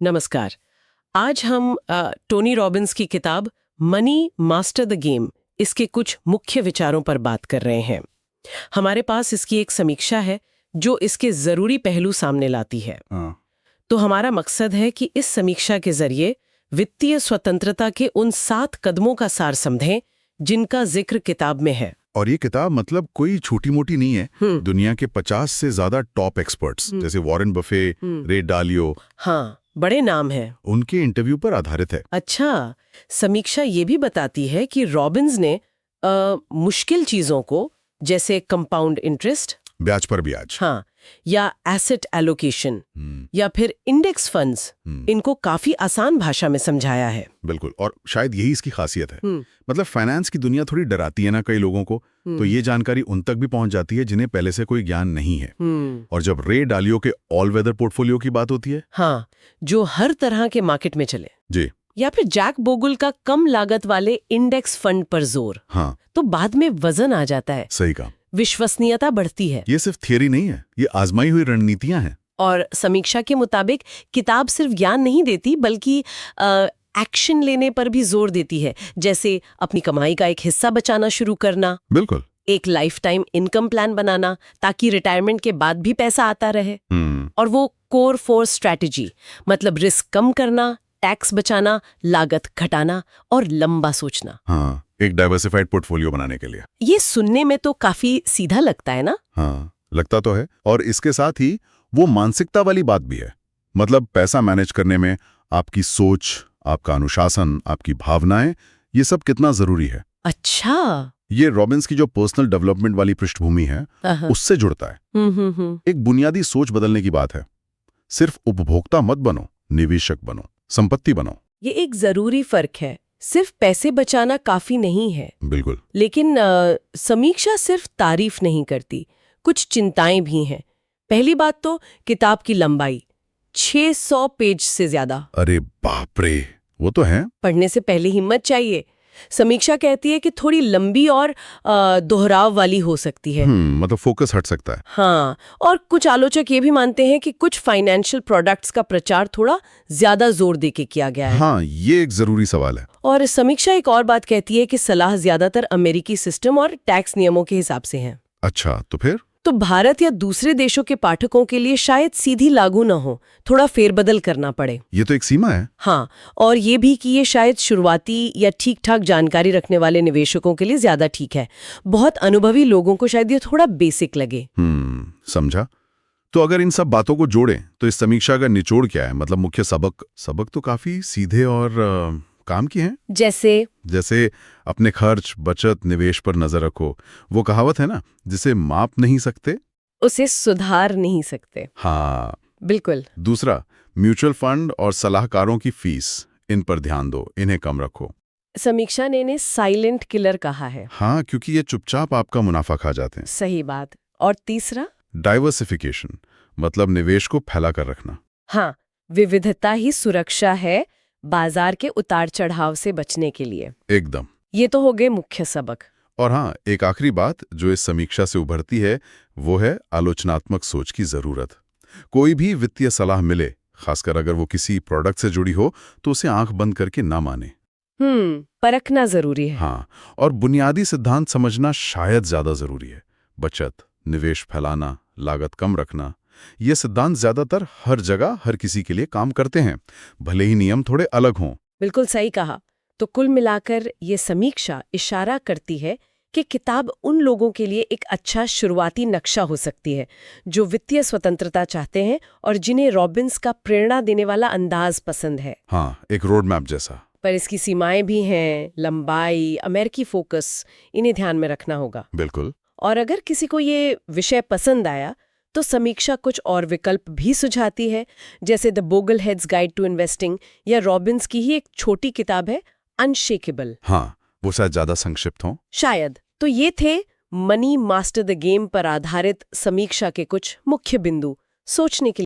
नमस्कार। आज हम टोनी रॉबिन्स की किताब मनी मास्टर द गेम इसके कुछ मुख्य विचारों पर बात कर रहे हैं। हमारे पास इसकी एक समीक्षा है जो इसके जरूरी पहलू सामने लाती है। तो हमारा मकसद है कि इस समीक्षा के जरिए वित्तीय स्वतंत्रता के उन 7 कदमों का सार समझें जिनका जिक्र किताब में है। और ये किताब मतलब कोई छोटी मोटी नहीं है। दुनिया के 50 से ज्यादा टॉप एक्सपर्ट्स जैसे वॉरेन बफे, रे डालियो, हाँ, बड़े नाम हैं, उनके इंटरव्यू पर आधारित है। अच्छा, समीक्षा ये भी बताती है कि रॉबिन्स ने मुश्किल चीजों को जैसे कंपाउंड इंटरेस्ट, ब्याज पर ब्याज, हाँ, या एसेट एलोकेशन या फिर इंडेक्स फंड्स, इनको काफी आसान भाषा में समझाया है। बिल्कुल, और शायद यही इसकी खासियत है। मतलब फाइनेंस की दुनिया थोड़ी डराती है ना कई लोगों को, तो ये जानकारी उन तक भी पहुंच जाती है जिन्हें पहले से कोई ज्ञान नहीं है। और जब रे डालियो के ऑल वेदर पोर्टफोलियो की बात होती है, हाँ, जो हर तरह के मार्केट में चले जी, या फिर जैक बोगल का कम लागत वाले इंडेक्स फंड पर जोर, हाँ, तो बाद में वजन आ जाता है, सही कहा, विश्वसनीयता बढ़ती है। ये सिर्फ थियरी नहीं है, ये आजमाई हुई रणनीतियां हैं। और समीक्षा के मुताबिक किताब सिर्फ ज्ञान नहीं देती बल्कि एक्शन लेने पर भी जोर देती है, जैसे अपनी कमाई का एक हिस्सा बचाना शुरू करना, बिल्कुल, एक लाइफ टाइम इनकम प्लान बनाना ताकि रिटायरमेंट के बाद भी पैसा आता रहे, और वो कोर 4 स्ट्रैटेजी, मतलब रिस्क कम करना, टैक्स बचाना, लागत घटाना और लंबा सोचना। हाँ, एक डाइवर्सिफाइड पोर्टफोलियो बनाने के लिए। ये सुनने में तो काफी सीधा लगता है ना? हाँ, लगता तो है। और इसके साथ ही वो मानसिकता वाली बात भी है। मतलब पैसा मैनेज करने में आपकी सोच, आपका अनुशासन, आपकी भावनाएं, ये सब कितना जरूरी है। अच्छा, ये रॉबिन्स की जो पर्सनल डेवलपमेंट वाली पृष्ठभूमि है उससे जुड़ता है। एक बुनियादी सोच बदलने की बात है। सिर्फ उपभोक्ता मत बनो, निवेशक बनो, संपत्ति बनो। ये एक जरूरी फर्क है। सिर्फ पैसे बचाना काफी नहीं है। बिल्कुल। लेकिन समीक्षा सिर्फ तारीफ नहीं करती, कुछ चिंताएं भी हैं। पहली बात तो किताब की लंबाई, 600 पेज से ज्यादा। अरे बाप रे, वो तो है। पढ़ने से पहले हिम्मत चाहिए। समीक्षा कहती है कि थोड़ी लंबी और दोहराव वाली हो सकती है। मतलब फोकस हट सकता है। हाँ, और कुछ आलोचक ये भी मानते हैं कि कुछ फाइनेंशियल प्रोडक्ट्स का प्रचार थोड़ा ज्यादा जोर देके किया गया है। हाँ, ये एक जरूरी सवाल है। और समीक्षा एक और बात कहती है कि सलाह ज्यादातर अमेरिकी सिस्टम और टैक्स नियमों के हिसाब से है। अच्छा, तो फिर तो भारत या दूसरे देशों के पाठकों के लिए शायद सीधी लागू न हो, थोड़ा फेरबदल करना पड़े। ये तो एक सीमा है। हाँ, और ये भी कि ये शायद शुरुआती या ठीक ठाक जानकारी रखने वाले निवेशकों के लिए ज्यादा ठीक है। बहुत अनुभवी लोगों को शायद ये थोड़ा बेसिक लगे। समझा। तो अगर इन सब बातों को जोड़ें तो इस समीक्षा का निचोड़ क्या है? मतलब मुख्य सबक तो काफी सीधे और काम की हैं। जैसे अपने खर्च, बचत, निवेश पर नजर रखो। वो कहावत है ना, जिसे माप नहीं सकते उसे सुधार नहीं सकते। हाँ, बिल्कुल। दूसरा, म्यूचुअल फंड और सलाहकारों की फीस, इन पर ध्यान दो, इन्हें कम रखो। समीक्षा ने इन्हें साइलेंट किलर कहा है। हाँ, क्योंकि ये चुपचाप आपका मुनाफा खा जाते हैं। सही बात। और तीसरा, डाइवर्सिफिकेशन, मतलब निवेश को फैला कर रखना। हाँ, विविधता ही सुरक्षा है बाजार के उतार चढ़ाव से बचने के लिए। एकदम। ये तो हो गए मुख्य सबक। और हाँ, एक आखिरी बात जो इस समीक्षा से उभरती है वो है आलोचनात्मक सोच की जरूरत। कोई भी वित्तीय सलाह मिले, खासकर अगर वो किसी प्रोडक्ट से जुड़ी हो, तो उसे आंख बंद करके ना माने। परखना जरूरी है। हाँ, और बुनियादी सिद्धांत समझना शायद ज्यादा जरूरी है। बचत, निवेश फैलाना, लागत कम रखना, ये सिद्धांत ज्यादातर हर जगह हर किसी के लिए काम करते हैं, भले ही नियम थोड़े अलग हों। बिल्कुल सही कहा। तो कुल मिलाकर ये समीक्षा इशारा करती है कि किताब उन लोगों के लिए एक अच्छा शुरुआती नक्शा हो सकती है जो वित्तीय स्वतंत्रता चाहते हैं और जिन्हें रॉबिन्स का प्रेरणा देने वाला अंदाज पसंद है। हाँ, एक रोड मैप जैसा। पर इसकी सीमाएं भी हैं, लंबाई, अमेरिकी फोकस, इन्हें ध्यान में रखना होगा। बिल्कुल। और अगर किसी को ये विषय पसंद आया तो समीक्षा कुछ और विकल्प भी सुझाती है, जैसे the Bogleheads guide to investing या रॉबिन्स की ही एक छोटी किताब है अनशेकेबल। हाँ, वो शायद ज्यादा संक्षिप्त हो शायद। तो ये थे मनी मास्टर द गेम पर आधारित समीक्षा के कुछ मुख्य बिंदु सोचने के लिए।